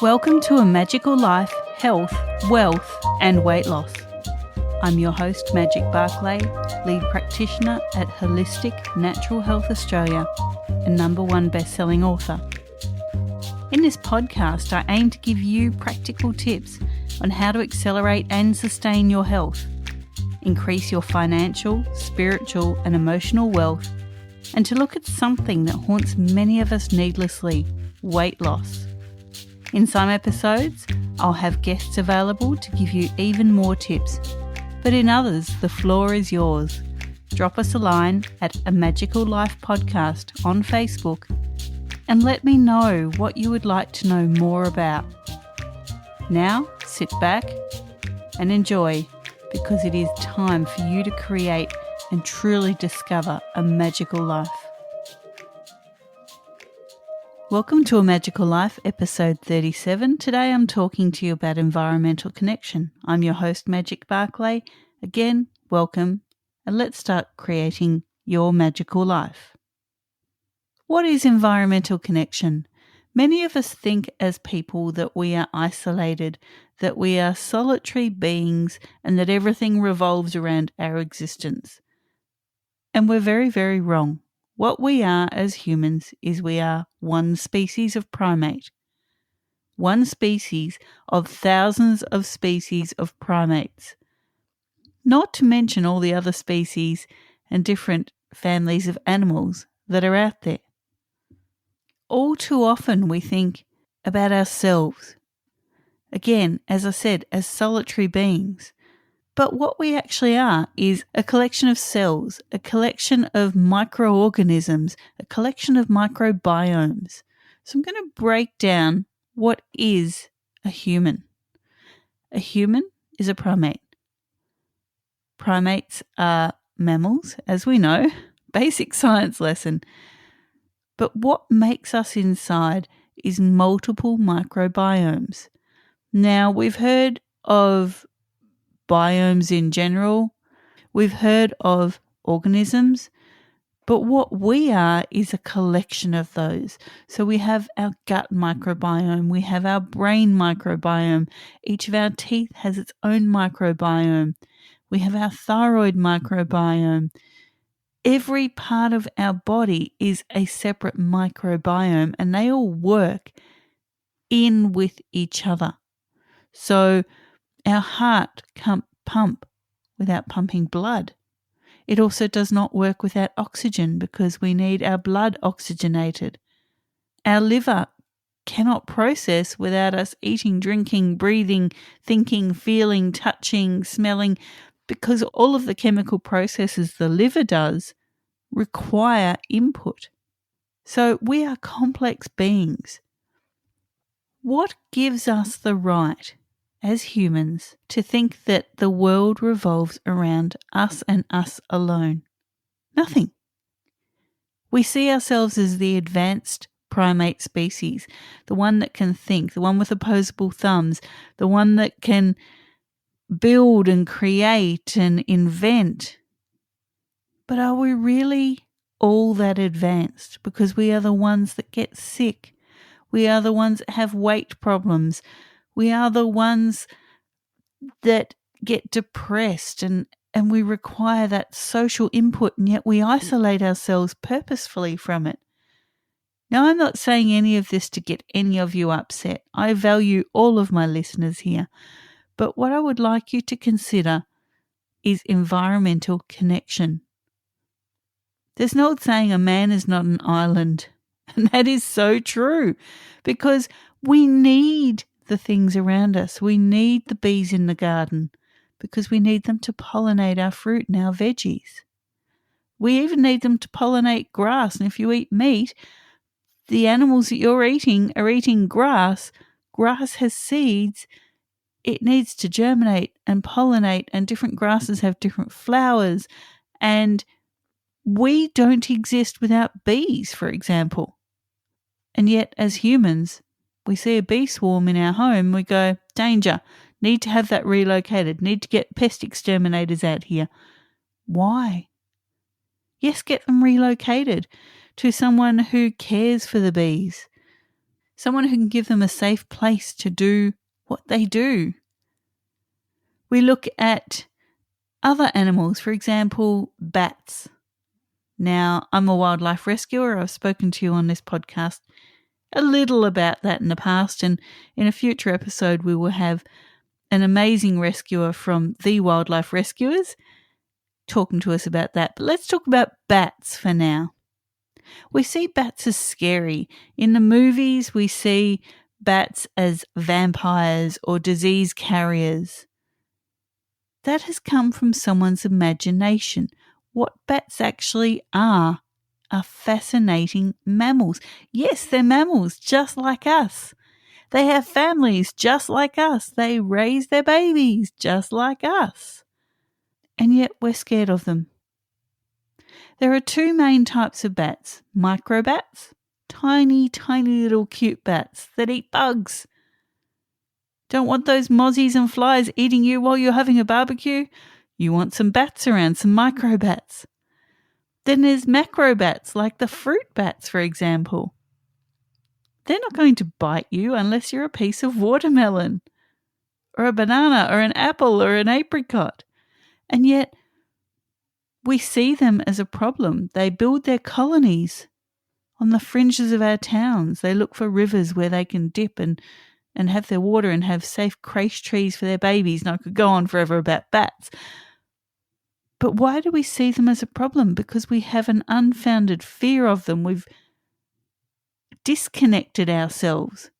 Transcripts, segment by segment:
Welcome to A Magical Life, Health, Wealth and Weight Loss. I'm your host, Magic Barclay, lead practitioner at Holistic Natural Health Australia and #1 best-selling author. In this podcast, I aim to give you practical tips on how to accelerate and sustain your health, increase your financial, spiritual and emotional wealth, and to look at something that haunts many of us needlessly, weight loss. In some episodes, I'll have guests available to give you even more tips, but in others, the floor is yours. Drop us a line at A Magical Life Podcast on Facebook and let me know what you would like to know more about. Now, sit back and enjoy, because it is time for you to create and truly discover a magical life. Welcome to A Magical Life, episode 37. Today I'm talking to you about environmental connection. I'm your host, Magic Barclay. Again, welcome, and let's start creating your magical life. What is environmental connection? Many of us think as people that we are isolated, that we are solitary beings, and that everything revolves around our existence. And we're very, very wrong. What we are as humans is we are one species of primate, one species of thousands of species of primates, not to mention all the other species and different families of animals that are out there. All too often we think about ourselves, again, as I said, as solitary beings. But what we actually are is a collection of cells, a collection of microorganisms, a collection of microbiomes. So I'm going to break down what is a human. A human is a primate. Primates are mammals, as we know, basic science lesson. But what makes us inside is multiple microbiomes. Now, we've heard of biomes in general. We've heard of organisms, but what we are is a collection of those. So we have our gut microbiome, we have our brain microbiome, each of our teeth has its own microbiome, we have our thyroid microbiome. Every part of our body is a separate microbiome and they all work in with each other. So our heart can't pump without pumping blood. It also does not work without oxygen because we need our blood oxygenated. Our liver cannot process without us eating, drinking, breathing, thinking, feeling, touching, smelling, because all of the chemical processes the liver does require input. So we are complex beings. What gives us the right as humans to think that the world revolves around us and us alone? Nothing. We see ourselves as the advanced primate species, the one that can think, the one with opposable thumbs, the one that can build and create and invent. But are we really all that advanced? Because we are the ones that get sick. We are the ones that have weight problems. We are the ones that get depressed and we require that social input, and yet we isolate ourselves purposefully from it. Now, I'm not saying any of this to get any of you upset. I value all of my listeners here. But what I would like you to consider is environmental connection. There's an old saying, a man is not an island. And that is so true, because we need the things around us. We need the bees in the garden because we need them to pollinate our fruit and our veggies. We even need them to pollinate grass. And if you eat meat, the animals that you're eating are eating grass. Grass has seeds. It needs to germinate and pollinate, and different grasses have different flowers. And we don't exist without bees, for example. And yet, as humans, we see a bee swarm in our home, we go, danger, need to have that relocated, need to get pest exterminators out here. Why? Yes, get them relocated to someone who cares for the bees, someone who can give them a safe place to do what they do. We look at other animals, for example, bats. Now, I'm a wildlife rescuer. I've spoken to you on this podcast a little about that in the past, and in a future episode we will have an amazing rescuer from the Wildlife Rescuers talking to us about that. But let's talk about bats for now. We see bats as scary. In the movies, we see bats as vampires or disease carriers. That has come from someone's imagination. What bats actually are fascinating mammals. Yes, they're mammals just like us. They have families just like us. They raise their babies just like us. And yet we're scared of them. There are two main types of bats: microbats, tiny, tiny little cute bats that eat bugs. Don't want those mozzies and flies eating you while you're having a barbecue? You want some bats around, some microbats. Then there's macrobats, like the fruit bats, for example. They're not going to bite you unless you're a piece of watermelon or a banana or an apple or an apricot. And yet we see them as a problem. They build their colonies on the fringes of our towns. They look for rivers where they can dip and have their water and have safe creche trees for their babies. And I could go on forever about bats. But why do we see them as a problem? Because we have an unfounded fear of them. We've disconnected ourselves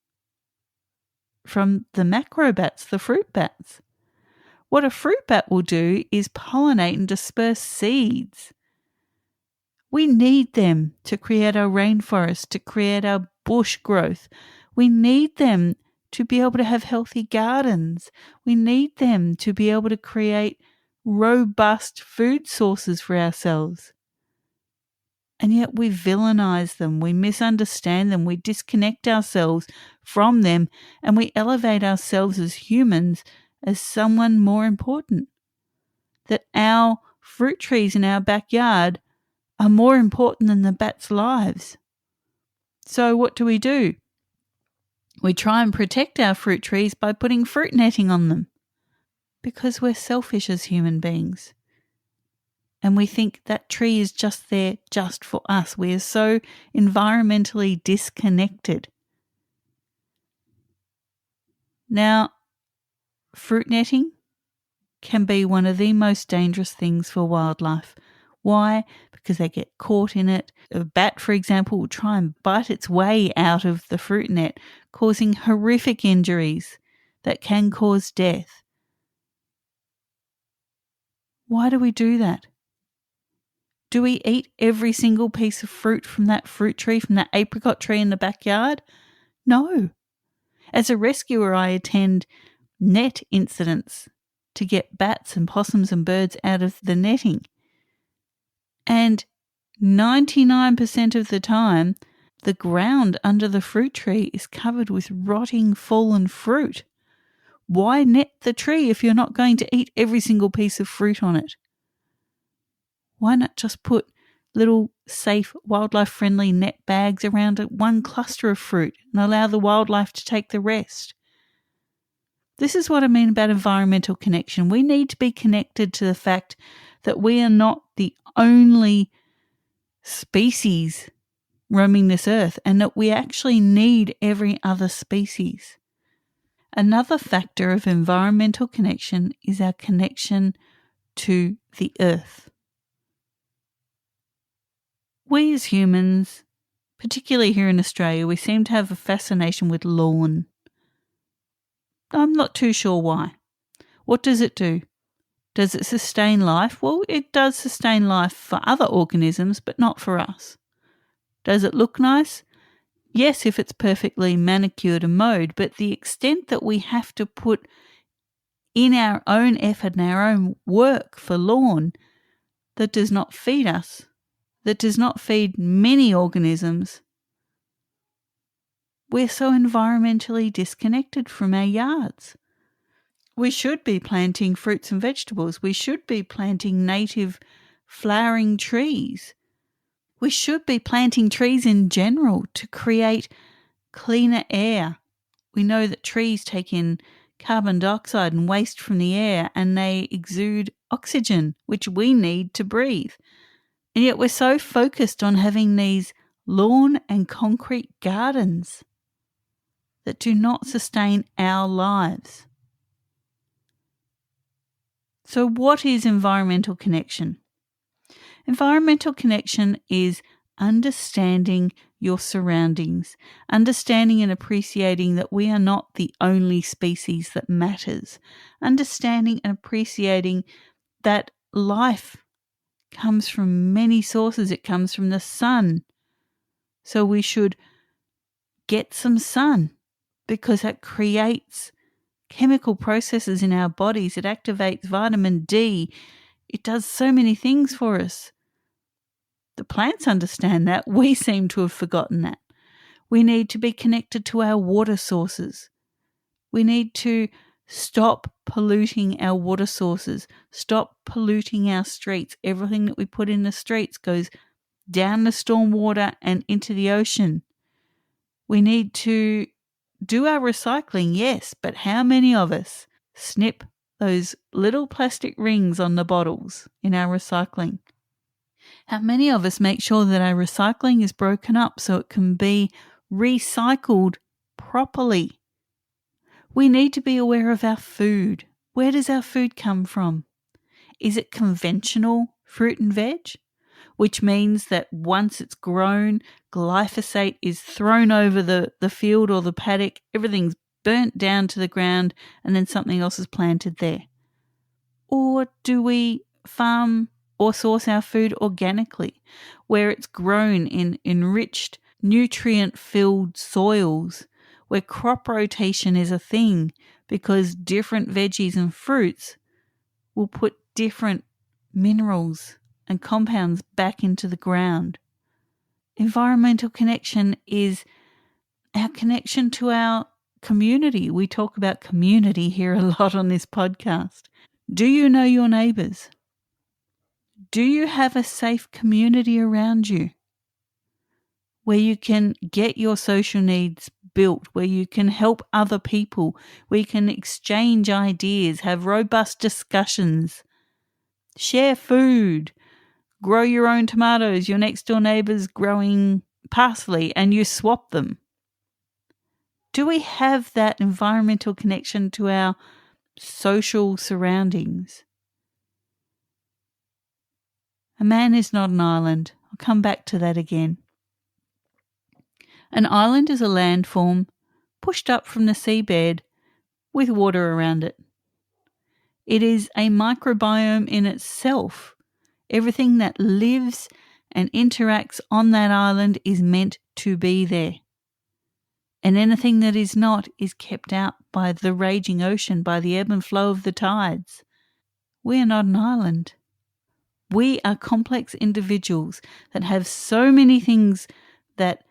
from the macrobats, the fruit bats. What a fruit bat will do is pollinate and disperse seeds. We need them to create our rainforest, to create our bush growth. We need them to be able to have healthy gardens. We need them to be able to create robust food sources for ourselves. And yet we villainize them, we misunderstand them, we disconnect ourselves from them, and we elevate ourselves as humans as someone more important. That our fruit trees in our backyard are more important than the bats' lives. So what do? We try and protect our fruit trees by putting fruit netting on them, because we're selfish as human beings. And we think that tree is just there just for us. We are so environmentally disconnected. Now, fruit netting can be one of the most dangerous things for wildlife. Why? Because they get caught in it. A bat, for example, will try and bite its way out of the fruit net, causing horrific injuries that can cause death. Why do we do that? Do we eat every single piece of fruit from that fruit tree, from that apricot tree in the backyard? No. As a rescuer, I attend net incidents to get bats and possums and birds out of the netting. And 99% of the time, the ground under the fruit tree is covered with rotting, fallen fruit. Why net the tree if you're not going to eat every single piece of fruit on it? Why not just put little safe, wildlife-friendly net bags around one cluster of fruit and allow the wildlife to take the rest? This is what I mean about environmental connection. We need to be connected to the fact that we are not the only species roaming this earth, and that we actually need every other species. Another factor of environmental connection is our connection to the earth. We as humans, particularly here in Australia, we seem to have a fascination with lawn. I'm not too sure why. What does it do? Does it sustain life? Well, it does sustain life for other organisms, but not for us. Does it look nice? Yes, if it's perfectly manicured and mowed, but the extent that we have to put in our own effort and our own work for lawn that does not feed us, that does not feed many organisms, we're so environmentally disconnected from our yards. We should be planting fruits and vegetables. We should be planting native flowering trees. We should be planting trees in general to create cleaner air. We know that trees take in carbon dioxide and waste from the air and they exude oxygen, which we need to breathe. And yet we're so focused on having these lawn and concrete gardens that do not sustain our lives. So what is environmental connection? Environmental connection is understanding your surroundings, understanding and appreciating that we are not the only species that matters, understanding and appreciating that life comes from many sources. It comes from the sun. So we should get some sun because that creates chemical processes in our bodies. It activates vitamin D. It does so many things for us. The plants understand that. We seem to have forgotten that. We need to be connected to our water sources. We need to stop polluting our water sources, stop polluting our streets. Everything that we put in the streets goes down the stormwater and into the ocean. We need to do our recycling, yes, but how many of us snip those little plastic rings on the bottles in our recycling? How many of us make sure that our recycling is broken up so it can be recycled properly? We need to be aware of our food. Where does our food come from? Is it conventional fruit and veg? Which means that once it's grown, glyphosate is thrown over the field or the paddock, everything's burnt down to the ground, and then something else is planted there. Or do we farm or source our food organically, where it's grown in enriched, nutrient-filled soils, where crop rotation is a thing because different veggies and fruits will put different minerals and compounds back into the ground? Environmental connection is our connection to our community. We talk about community here a lot on this podcast. Do you know your neighbours? Do you have a safe community around you where you can get your social needs built, where you can help other people, where you can exchange ideas, have robust discussions, share food, grow your own tomatoes, your next door neighbour's growing parsley, and you swap them? Do we have that environmental connection to our social surroundings? A man is not an island. I'll come back to that again. An island is a landform pushed up from the seabed with water around it. It is a microbiome in itself. Everything that lives and interacts on that island is meant to be there. And anything that is not is kept out by the raging ocean, by the ebb and flow of the tides. We are not an island. We are complex individuals that have so many things that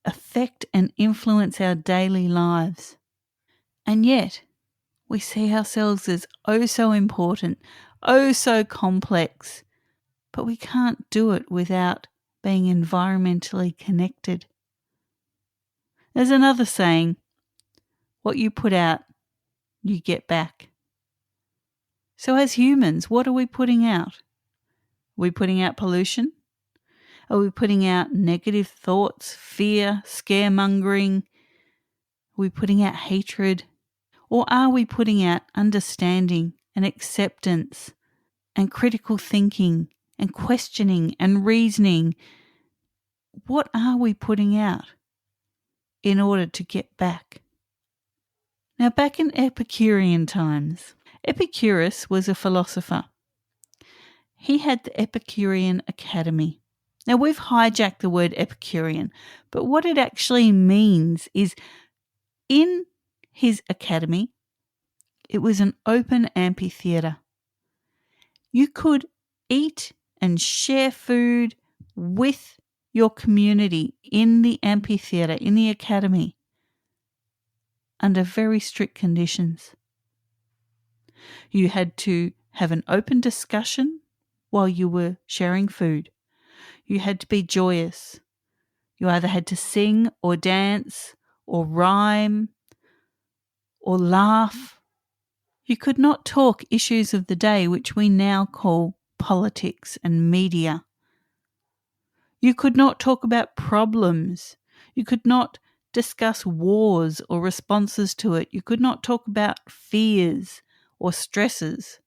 affect and influence our daily lives. And yet, we see ourselves as oh so important, oh so complex, but we can't do it without being environmentally connected. There's another saying, what you put out, you get back. So as humans, what are we putting out? Are we putting out pollution? Are we putting out negative thoughts, fear, scaremongering? Are we putting out hatred? Or are we putting out understanding and acceptance and critical thinking and questioning and reasoning? What are we putting out in order to get back? Now, back in Epicurean times, Epicurus was a philosopher. He had the Epicurean Academy. Now, we've hijacked the word Epicurean, but what it actually means is in his academy, it was an open amphitheatre. You could eat and share food with your community in the amphitheatre, in the academy, under very strict conditions. You had to have an open discussion while you were sharing food. You had to be joyous. You either had to sing or dance or rhyme or laugh. You could not talk issues of the day, which we now call politics and media. You could not talk about problems. You could not discuss wars or responses to it. You could not talk about fears or stresses.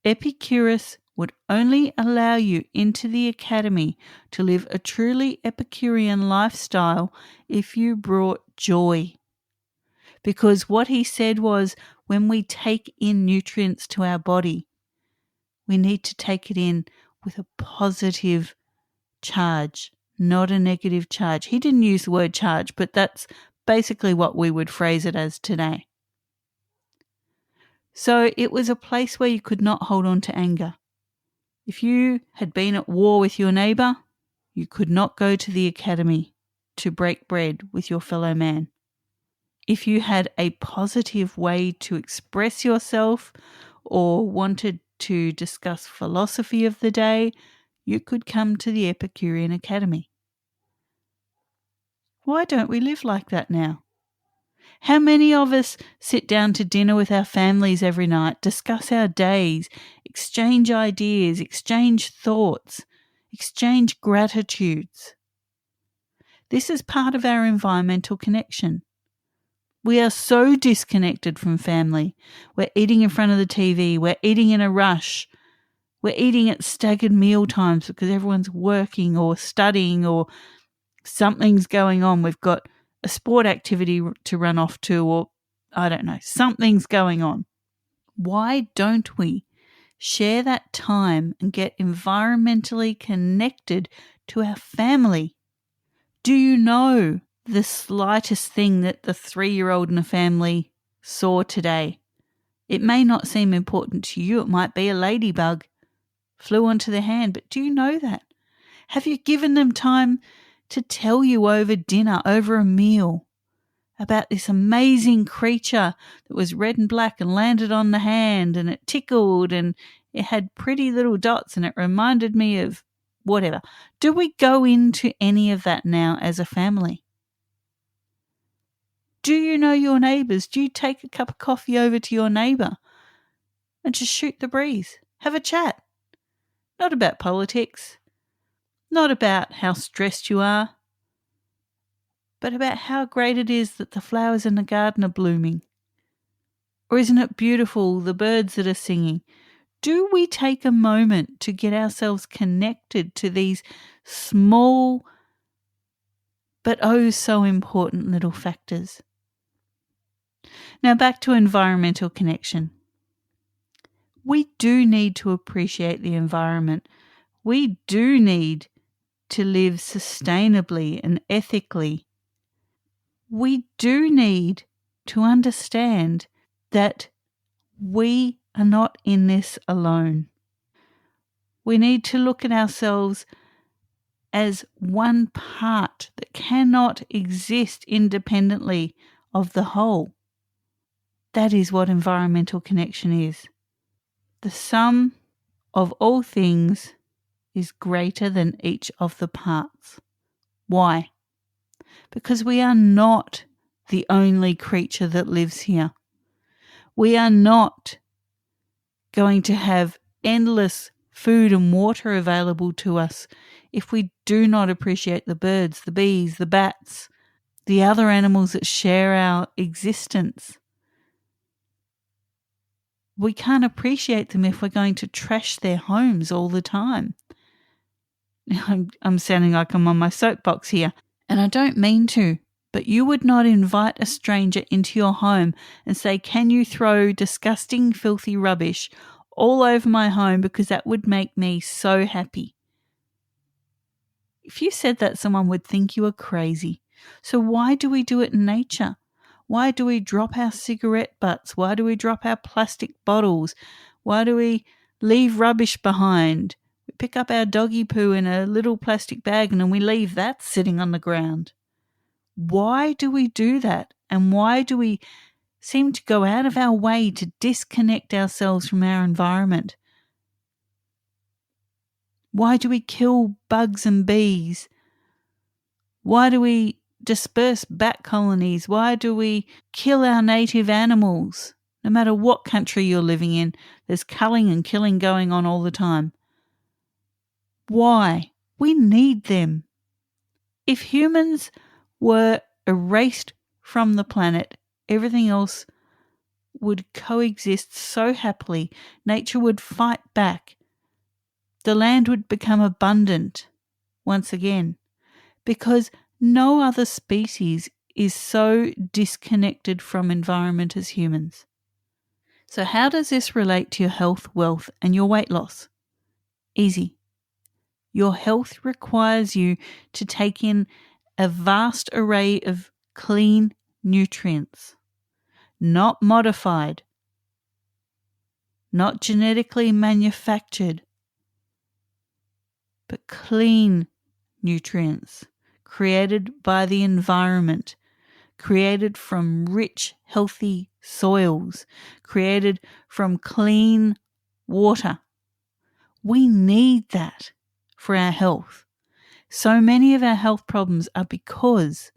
Epicurus would only allow you into the academy to live a truly Epicurean lifestyle if you brought joy. Because what he said was, when we take in nutrients to our body, we need to take it in with a positive charge, not a negative charge. He didn't use the word charge, but that's basically what we would phrase it as today. So it was a place where you could not hold on to anger. If you had been at war with your neighbour, you could not go to the academy to break bread with your fellow man. If you had a positive way to express yourself or wanted to discuss philosophy of the day, you could come to the Epicurean Academy. Why don't we live like that now? How many of us sit down to dinner with our families every night, discuss our days, exchange ideas, exchange thoughts, exchange gratitudes? This is part of our environmental connection. We are so disconnected from family. We're eating in front of the TV. We're eating in a rush. We're eating at staggered meal times because everyone's working or studying or something's going on. We've got a sport activity to run off to, or I don't know, something's going on. Why don't we share that time and get environmentally connected to our family? Do you know the slightest thing that the 3-year-old in a family saw today? It may not seem important to you. It might be a ladybug flew onto their hand, but do you know that? Have you given them time to tell you over dinner, over a meal, about this amazing creature that was red and black and landed on the hand and it tickled and it had pretty little dots and it reminded me of whatever? Do we go into any of that now as a family? Do you know your neighbours? Do you take a cup of coffee over to your neighbour and just shoot the breeze? Have a chat. Not about politics, not about how stressed you are, but about how great it is that the flowers in the garden are blooming. Or isn't it beautiful, the birds that are singing? Do we take a moment to get ourselves connected to these small but oh so important little factors? Now back to environmental connection. We do need to appreciate the environment. We do need to live sustainably and ethically. We do need to understand that we are not in this alone. We need to look at ourselves as one part that cannot exist independently of the whole. That is what environmental connection is. The sum of all things is greater than each of the parts. Why? Because we are not the only creature that lives here. We are not going to have endless food and water available to us if we do not appreciate the birds, the bees, the bats, the other animals that share our existence. We can't appreciate them if we're going to trash their homes all the time. I'm sounding like I'm on my soapbox here, and I don't mean to, but you would not invite a stranger into your home and say, "Can you throw disgusting, filthy rubbish all over my home because that would make me so happy." If you said that, someone would think you were crazy. So why do we do it in nature? Why do we drop our cigarette butts? Why do we drop our plastic bottles? Why do we leave rubbish behind? We pick up our doggy poo in a little plastic bag and then we leave that sitting on the ground. Why do we do that? And why do we seem to go out of our way to disconnect ourselves from our environment? Why do we kill bugs and bees? Why do we disperse bat colonies? Why do we kill our native animals? No matter what country you're living in, there's culling and killing going on all the time. Why? We need them. If humans were erased from the planet, everything else would coexist so happily. Nature would fight back. The land would become abundant once again, because no other species is so disconnected from environment as humans. So how does this relate to your health, wealth, and your weight loss? Easy. Your health requires you to take in a vast array of clean nutrients, not modified, not genetically manufactured, but clean nutrients created by the environment, created from rich, healthy soils, created from clean water. We need that for our health. So many of our health problems are because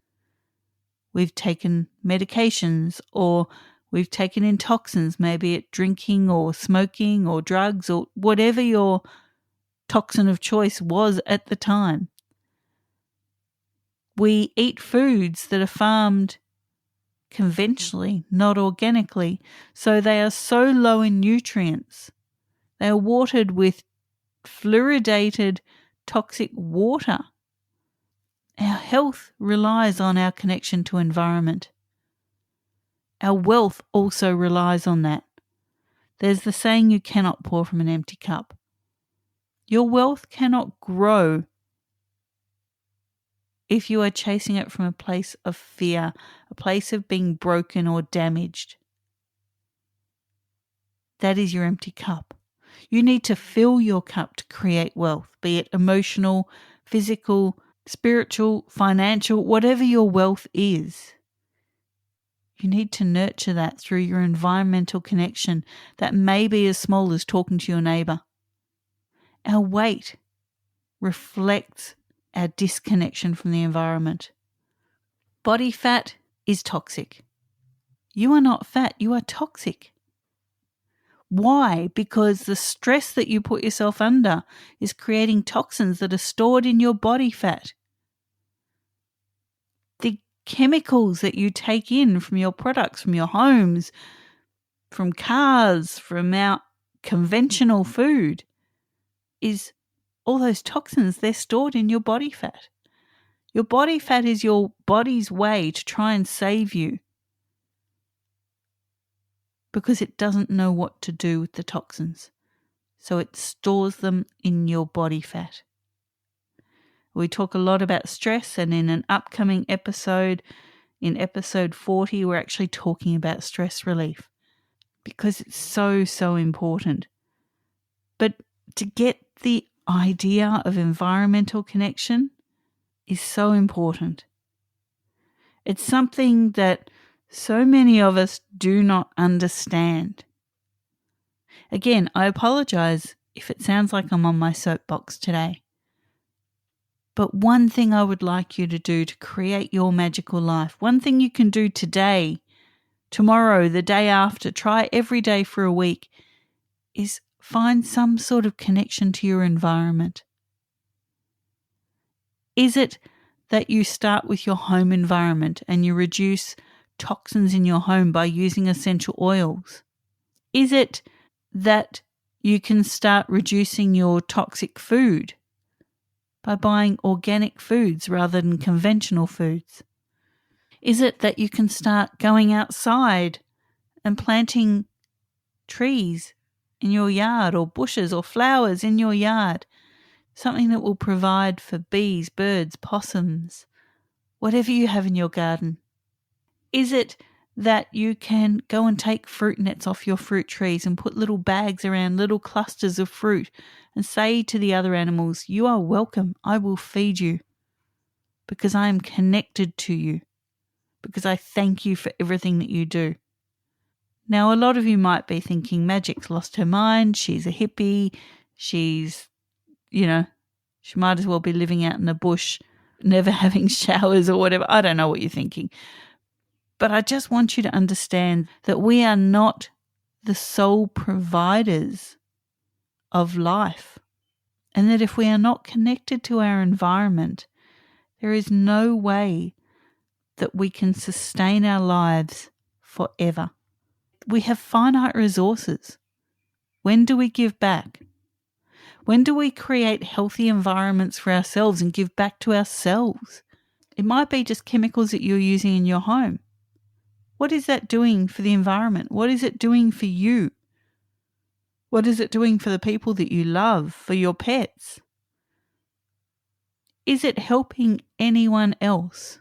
we've taken medications or we've taken in toxins, maybe it's drinking or smoking or drugs or whatever your toxin of choice was at the time. We eat foods that are farmed conventionally, not organically, so they are so low in nutrients. They are watered with fluoridated toxic water. Our health relies on our connection to environment. Our wealth also relies on that. There's the saying, you cannot pour from an empty cup. Your wealth cannot grow if you are chasing it from a place of fear, a place of being broken or damaged. That is your empty cup. You need to fill your cup to create wealth, be it emotional, physical, spiritual, financial, whatever your wealth is. You need to nurture that through your environmental connection that may be as small as talking to your neighbour. Our weight reflects our disconnection from the environment. Body fat is toxic. You are not fat, you are toxic. Why? Because the stress that you put yourself under is creating toxins that are stored in your body fat. The chemicals that you take in from your products, from your homes, from cars, from our conventional food, is all those toxins, they're stored in your body fat. Your body fat is your body's way to try and save you because it doesn't know what to do with the toxins. So it stores them in your body fat. We talk a lot about stress, and in an upcoming episode, in episode 40, we're actually talking about stress relief because it's so, so important. But to get the idea of environmental connection is so important. It's something that so many of us do not understand. Again, I apologize if it sounds like I'm on my soapbox today. But one thing I would like you to do to create your magical life, one thing you can do today, tomorrow, the day after, try every day for a week, is find some sort of connection to your environment. Is it that you start with your home environment and you reduce toxins in your home by using essential oils? Is it that you can start reducing your toxic food by buying organic foods rather than conventional foods? Is it that you can start going outside and planting trees in your yard or bushes or flowers in your yard? Something that will provide for bees, birds, possums, whatever you have in your garden. Is it that you can go and take fruit nets off your fruit trees and put little bags around little clusters of fruit and say to the other animals, you are welcome, I will feed you because I am connected to you, because I thank you for everything that you do. Now, a lot of you might be thinking, Magic's lost her mind, she's a hippie, she's, she might as well be living out in the bush. never having showers or whatever. I don't know what you're thinking. But I just want you to understand that we are not the sole providers of life, and that if we are not connected to our environment, there is no way that we can sustain our lives forever. We have finite resources. When do we give back? When do we create healthy environments for ourselves and give back to ourselves? It might be just chemicals that you're using in your home. What is that doing for the environment? What is it doing for you? What is it doing for the people that you love, for your pets? Is it helping anyone else?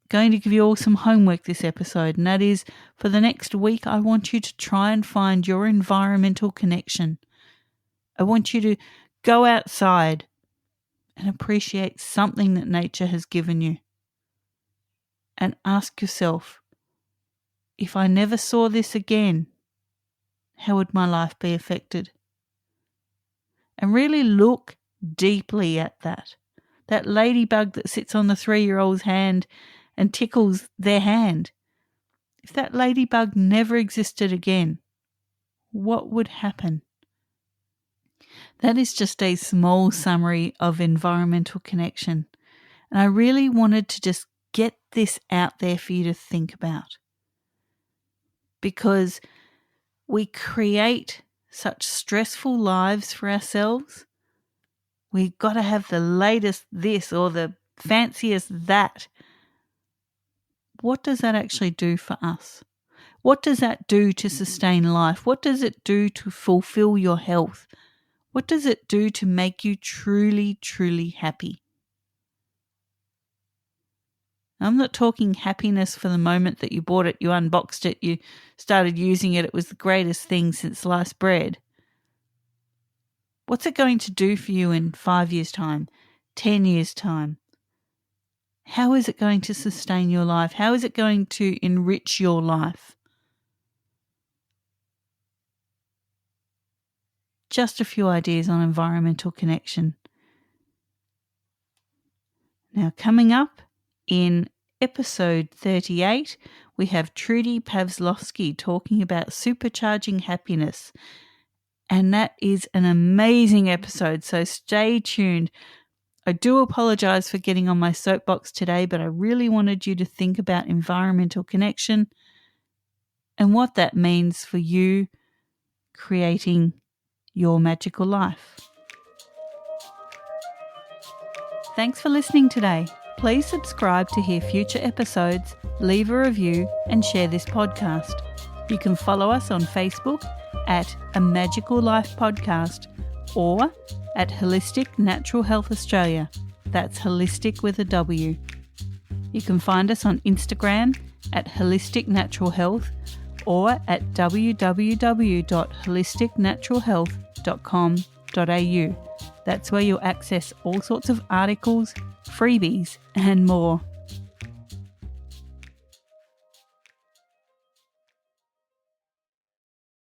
Going to give you all some homework this episode, and that is, for the next week, I want you to try and find your environmental connection. I want you to go outside and appreciate something that nature has given you. And ask yourself, if I never saw this again, how would my life be affected? And really look deeply at that. That ladybug that sits on the 3-year-old's hand and tickles their hand. If that ladybug never existed again, what would happen? That is just a small summary of environmental connection. And I really wanted to just get this out there for you to think about. Because we create such stressful lives for ourselves. We've got to have the latest this or the fanciest that. What does that actually do for us? What does that do to sustain life? What does it do to fulfill your health? What does it do to make you truly, truly happy? I'm not talking happiness for the moment that you bought it, you unboxed it, you started using it, it was the greatest thing since sliced bread. What's it going to do for you in 5 years' time, 10 years' time? How is it going to sustain your life? How is it going to enrich your life? Just a few ideas on environmental connection. Now, coming up in episode 38, we have Trudy Pavlovsky talking about supercharging happiness. And that is an amazing episode, so stay tuned. I do apologise for getting on my soapbox today, but I really wanted you to think about environmental connection and what that means for you creating your magical life. Thanks for listening today. Please subscribe to hear future episodes, leave a review, and share this podcast. You can follow us on Facebook at A Magical Life Podcast or at Holistic Natural Health Australia. That's holistic with a W. You can find us on Instagram at Holistic Natural Health or at www.holisticnaturalhealth.com.au. That's where you'll access all sorts of articles, freebies, and more.